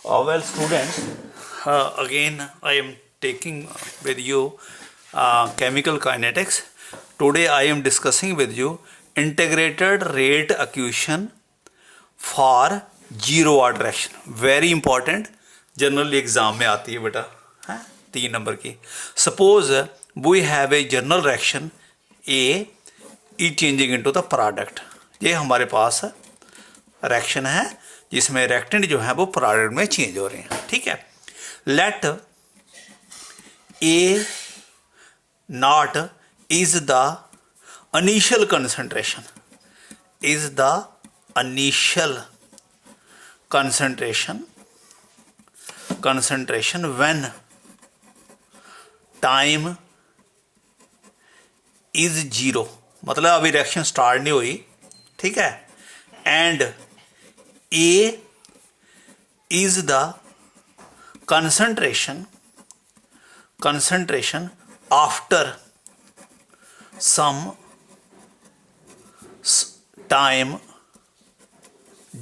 Well, students, again I am taking with you chemical kinetics. Today I am discussing with you integrated rate equation for zero order reaction. Very important, generally exam में आती है बेटा, है 3 number की. Suppose we have a general reaction A E changing into the product. ये हमारे पास reaction है जिसमें रिएक्टेंट जो है वो प्रोडक्ट में चेंज हो रहे हैं. ठीक है. Let A not is the initial concentration, is the initial concentration when time is 0, मतलब अभी रिएक्शन स्टार्ट नहीं हुई. ठीक है. And A is the concentration after some time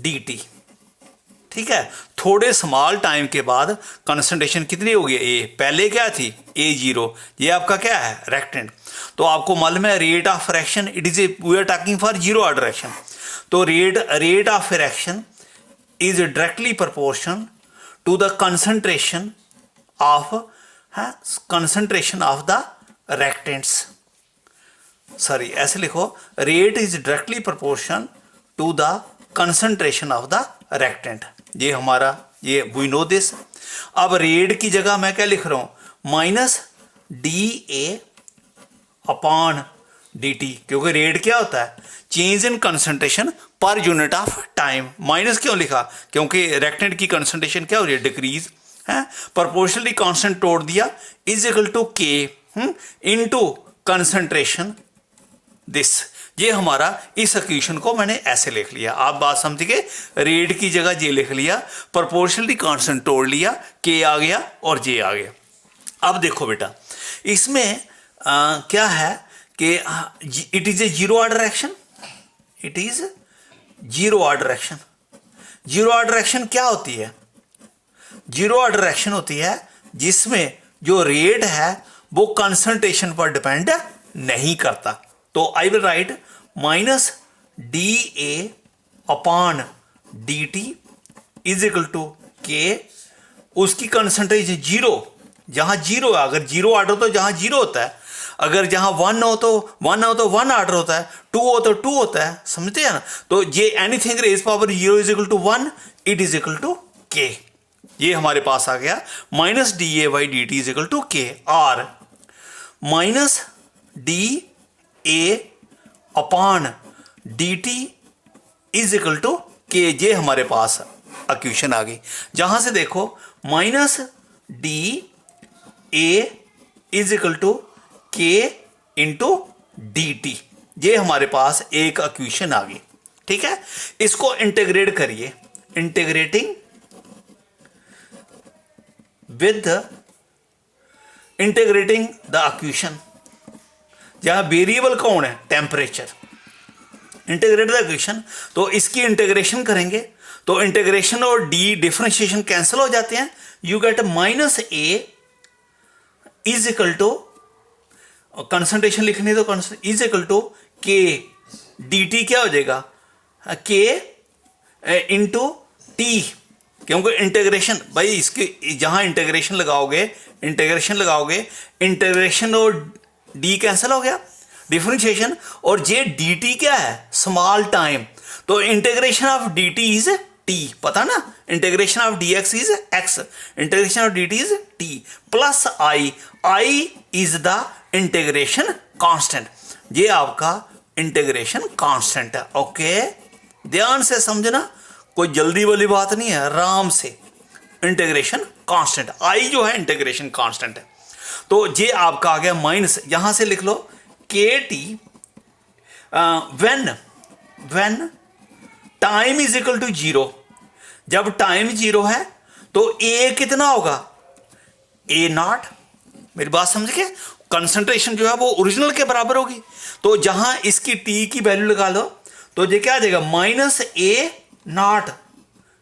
dt. ठीक है. थोड़े स्मॉल टाइम के बाद कंसंट्रेशन कितनी होगी ए. पहले क्या थी A0. ये आपका क्या है रिएक्टेंट. तो आपको मालूम है rate of reaction it is a we are talking for zero order reaction. तो rate of reaction is directly proportion to the concentration of the reactants. Sorry ऐसे लिखो, rate is directly proportion to the concentration of the reactant. ये हमारा ये we know this. अब rate की जगह मैं क्या लिख रहा हूं minus D A upon D T, क्योंकि रेट क्या होता है change in concentration per unit of time. Minus क्यों लिखा क्योंकि रिएक्टेंट की कंसंट्रेशन क्या हो रही है डिक्रीज है. प्रोपोर्शनली कांस्टेंट तोड़ दिया इज इक्वल टू के इनटू कंसंट्रेशन दिस. ये हमारा इस इक्वेशन को मैंने ऐसे लिख लिया. आप बात समझ गए. रेट की जगह जे लिख लिया, प्रोपोर्शनली कांस्टेंट तोड़ लिया, के आ गया और जे आ गया. अब देखो बेटा इसमें क्या है कि it is A zero order reaction. It is zero order reaction. Zero order reaction क्या होती है? जीरो ऑर्डर रिएक्शन होती है जिसमें जो रेट है वो कंसंट्रेशन पर डिपेंड नहीं करता. तो I will write minus D A upon D T is equal to K. उसकी कंसंट्रेशन जीरो, जहां जीरो है, अगर जीरो ऑर्डर तो जहां जीरो होता है, अगर जहां वन हो तो वन ऑर्डर होता है, टू हो तो टू होता है. समझते हैं ना. तो ये anything raise power zero is equal to one, it is equal to K. ये हमारे पास आ गया minus D A by D T is equal to K. और minus D A upon D T is equal to K. जे हमारे पास equation आ गई. जहां से देखो minus D A is equal to K into D T. ये हमारे पास एक इक्वेशन आ गई. ठीक है. इसको इंटीग्रेट करिए. Integrating with integrating the equation. जहां वेरिएबल कौन है टेम्परेचर. Integrate the equation. तो इसकी इंटीग्रेशन करेंगे तो इंटीग्रेशन और डी डिफरेंशिएशन कैंसिल हो जाते हैं. You get minus A is equal to concentration लिखनी तो is equal to K D T क्या हो जाएगा के इंटू टी. क्योंकि इंटीग्रेशन भाई इसके जहां इंटीग्रेशन लगाओगे इंटीग्रेशन और डी कैंसिल हो गया डिफरेंशिएशन. और जे डी टी क्या है स्मॉल टाइम. तो integration of D T is T. पता ना integration of D x is x, integration of D T is T plus I. I is the integration constant. ये आपका इंटीग्रेशन कांस्टेंट है. Okay. ध्यान से समझना, कोई जल्दी वाली बात नहीं है. आराम से इंटीग्रेशन कांस्टेंट. आई जो है इंटीग्रेशन कांस्टेंट है. तो ये आपका आ गया माइनस. यहां से लिख लो K T when time is equal to zero. जब टाइम जीरो है तो ए कितना होगा ए नॉट. मेरी बात समझ के. कंसंट्रेशन जो है वो ओरिजिनल के बराबर होगी. तो जहां इसकी टी की वैल्यू लगा लो तो ये क्या आ जाएगा माइनस ए नॉट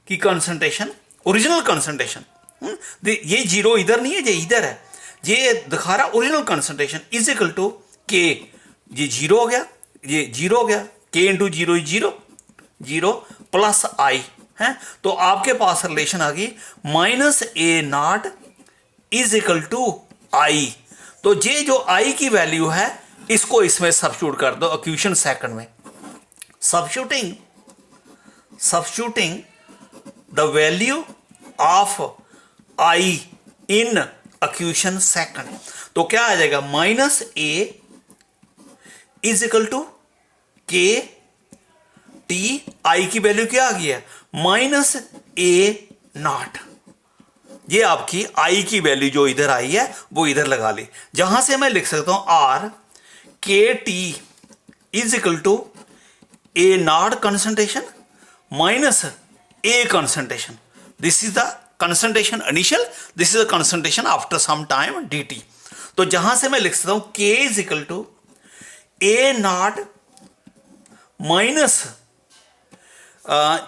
की कंसंट्रेशन ओरिजिनल कंसंट्रेशन। ये जीरो इधर नहीं है, ये इधर है, ये दिखा रहा original concentration is equal to K, ये जीरो हो गया, ये जीरो हो गया, K into zero zero, zero plus I है, तो आपके पास रिलेशन आ गई minus A not is equal to I. तो ये जो आई की वैल्यू है इसको इसमें सब्स्टिट्यूट कर दो इक्वेशन सेकंड में। substituting the value of I in equation second, तो क्या आ जाएगा minus A is equal to K T, I की वैल्यू क्या आ गई है माइनस ए नॉट। ये आपकी आई की वैल्यू जो इधर आई है वो इधर लगा ली, जहां से मैं लिख सकता हूं or K T is equal to A not concentration minus A concentration. This is the concentration initial, this is the concentration after some time D T. तो जहां से मैं लिख सकता हूं K is equal to A not minus,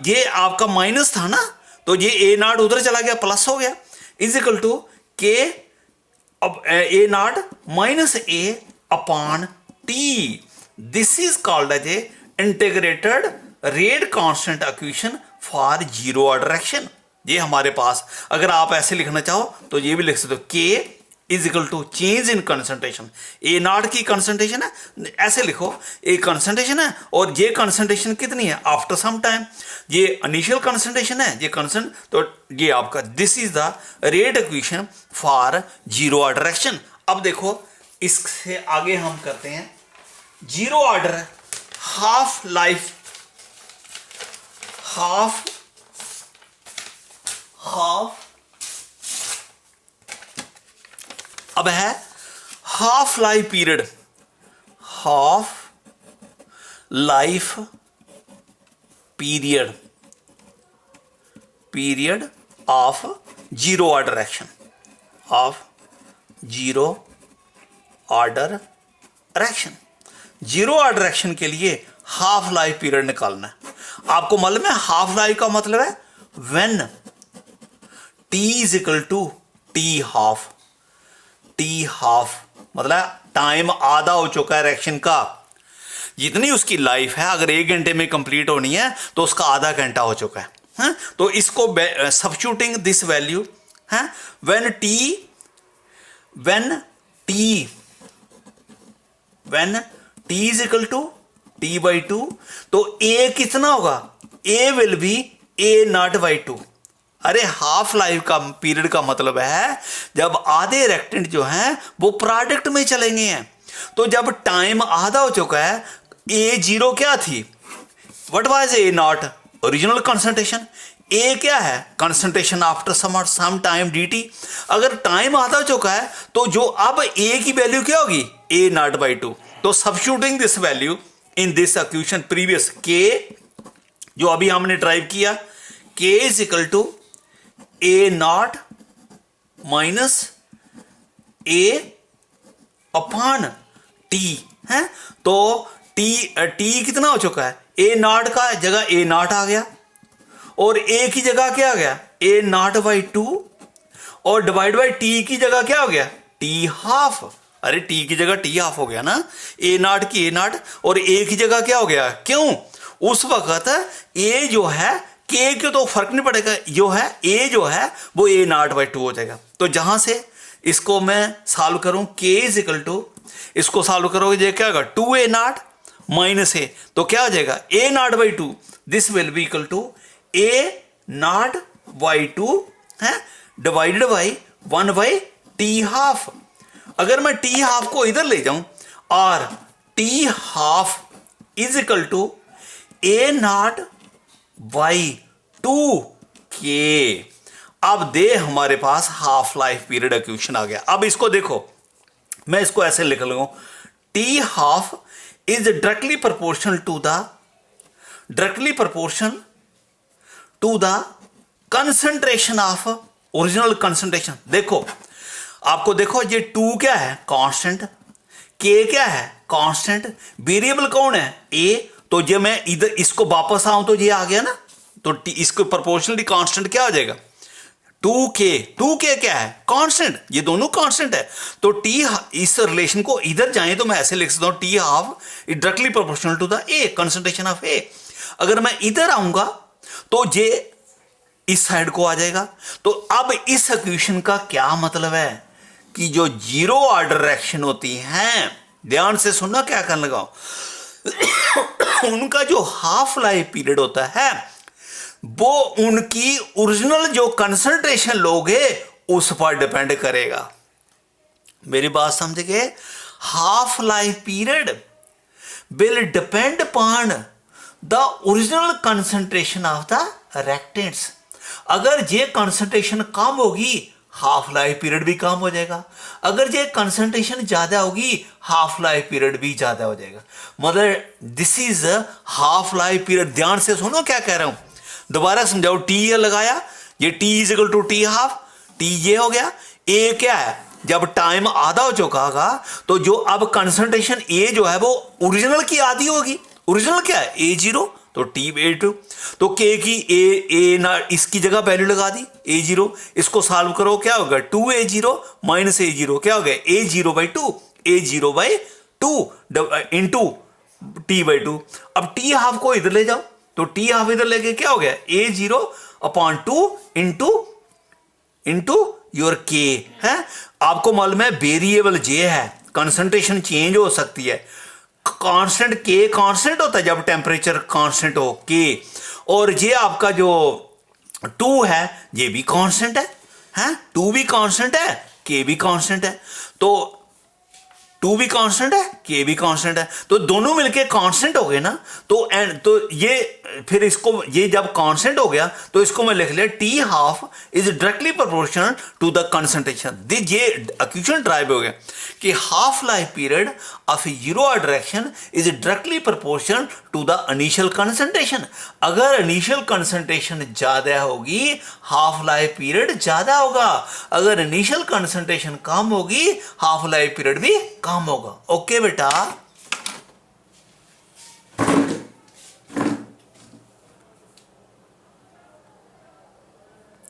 ये आपका minus था ना, तो ये ए नॉट उधर चला गया प्लस हो गया, इज इक्वल टू के अब A not minus A upon T. This is called as a integrated rate constant equation for zero order action. ये हमारे पास अगर आप ऐसे लिखना चाहो तो ये भी लिख सकते हो K is equal to change in concentration. A not की कंसंट्रेशन है, ऐसे लिखो ए कंसंट्रेशन है और ये कंसंट्रेशन कितनी है आफ्टर सम टाइम, ये इनिशियल कंसंट्रेशन है, ये कंसंट, तो ये आपका this is the rate equation for zero order action. अब देखो इससे आगे हम करते हैं zero order half life, half अब है half life period, half life period of zero order action, of zero order action. Zero order action के लिए हाफ लाइफ पीरियड निकालना है। आपको मालूम है हाफ लाइफ का मतलब है when T is equal to T half. T half मतलब टाइम आधा हो चुका है रिएक्शन का, जितनी उसकी लाइफ है अगर 1 घंटे में कंप्लीट होनी है तो उसका आधा घंटा हो चुका है। तो इसको सब्स्टिट्यूटिंग दिस वैल्यू है when T is equal to T by two, तो ए कितना होगा, A will be A not by two. अरे हाफ लाइफ का पीरियड का मतलब है जब आधे रिएक्टेंट जो हैं वो प्रोडक्ट में चलेंगे हैं, तो जब टाइम आधा हो चुका है ए जीरो क्या थी, what was A naught original concentration, A क्या है concentration after some time dt। अगर टाइम आधा हो चुका है तो जो अब ए की वैल्यू क्या होगी ए नॉट बाई टू। तो substituting this value in this equation previous के जो अभी हमने ड्राइव किया, K is equal to A not minus A upon T है। तो टी कितना हो चुका है, ए नॉट का जगह ए नॉट आ गया और ए की जगह क्या आ गया ए नॉट बाई टू, और डिवाइड बाई टी की जगह क्या हो गया टी हाफ। अरे टी की जगह टी हाफ हो गया ना, ए नॉट की ए नॉट और ए की जगह क्या हो गया, क्यों उस वक्त ए जो है के के तो फर्क नहीं पड़ेगा, जो है ए जो है वो ए नॉट बाई टू हो जाएगा। तो जहां से इसको मैं सॉल्व करूं के इज इक्वल टू, इसको सॉल्व करोगे क्या होगा to A not minus A, तो क्या हो जाएगा A not by two, this will be equal to A not by two है divided by 1 by T half. अगर मैं टी हाफ को इधर ले जाऊं और T half is equal to A not by two K, अब दे हमारे पास हाफ लाइफ पीरियड इक्वेशन आ गया। अब इसको देखो मैं इसको ऐसे लिख लूंगा T half is directly proportional to the concentration of original concentration. देखो आपको देखो ये टू क्या है कांस्टेंट, के क्या है कांस्टेंट, वेरिएबल कौन है ए, तो जब मैं इधर इसको वापस आऊं तो ये आ गया ना, तो इसको प्रोपोर्शनली कांस्टेंट क्या हो जाएगा 2k क्या है, कांस्टेंट, ये दोनों कांस्टेंट है। तो t, इस रिलेशन को इधर जाए तो मैं ऐसे लिख सकता हूं, t half is directly proportional to the a, concentration of a। अगर मैं इधर आऊंगा तो j इस साइड को आ जाएगा। तो अब इस इक्वेशन का क्या मतलब है कि जो जीरो ऑर्डर रिएक्शन होती हैं, ध्यान से सुनना क्या करने लगा, उनका जो हाफ लाइफ पीरियड होता है वो उनकी ओरिजिनल जो कंसंट्रेशन लोगे उस पर डिपेंड करेगा। मेरी बात समझ गए? Half life period will depend upon the original concentration of the reactants. अगर ये कंसंट्रेशन कम होगी हाफ लाइफ पीरियड भी कम हो जाएगा, अगर ये कंसंट्रेशन ज्यादा होगी हाफ लाइफ पीरियड भी ज्यादा हो जाएगा। मतलब this is half life period. ध्यान से सुनो क्या कह रहा हूं, दोबारा समझाओ। टी ये लगाया, ये T is equal to T half, T ये हो गया। ए क्या है, जब टाइम आधा हो चुका होगा तो जो अब कंसंट्रेशन ए जो है वो ओरिजिनल की आधी होगी। ओरिजिनल क्या है, ए जीरो, तो टी ए2। तो के की ए ना, इसकी जगह वैल्यू लगा दी a0। इसको सॉल्व करो, क्या होगा 2a0 माइनस a0, क्या हो गया a0/2, a0/2 इंटू t/2। अब टी हाफ को इधर ले जाओ, तो टी हाफ इधर लेके क्या हो गया a0/2 इंटू योर के है। आपको मालूम है वेरिएबल जे है, कंसंट्रेशन चेंज हो सकती है। कांस्टेंट के कांस्टेंट होता है जब टेम्परेचर कांस्टेंट हो के, और ये आपका जो 2 है ये भी कांस्टेंट है, 2 भी कांस्टेंट है, के भी कांस्टेंट है। तो 2 भी कांस्टेंट है, के भी कांस्टेंट है, तो दोनों मिलके कांस्टेंट हो गए ना। तो ये फिर इसको, ये जब कांस्टेंट हो गया तो इसको मैं लिख लिया T half is directly proportional to the concentration. ये इक्वेशन ड्राइव हो गया कि half life period of zero order reaction is directly proportional to the initial concentration. अगर इनिशियल कंसंट्रेशन ज्यादा होगी हाफ लाइफ पीरियड ज्यादा होगा, अगर इनिशियल कंसंट्रेशन कम होगी हाफ लाइफ पीरियड भी कम होगा। ओके बेटा।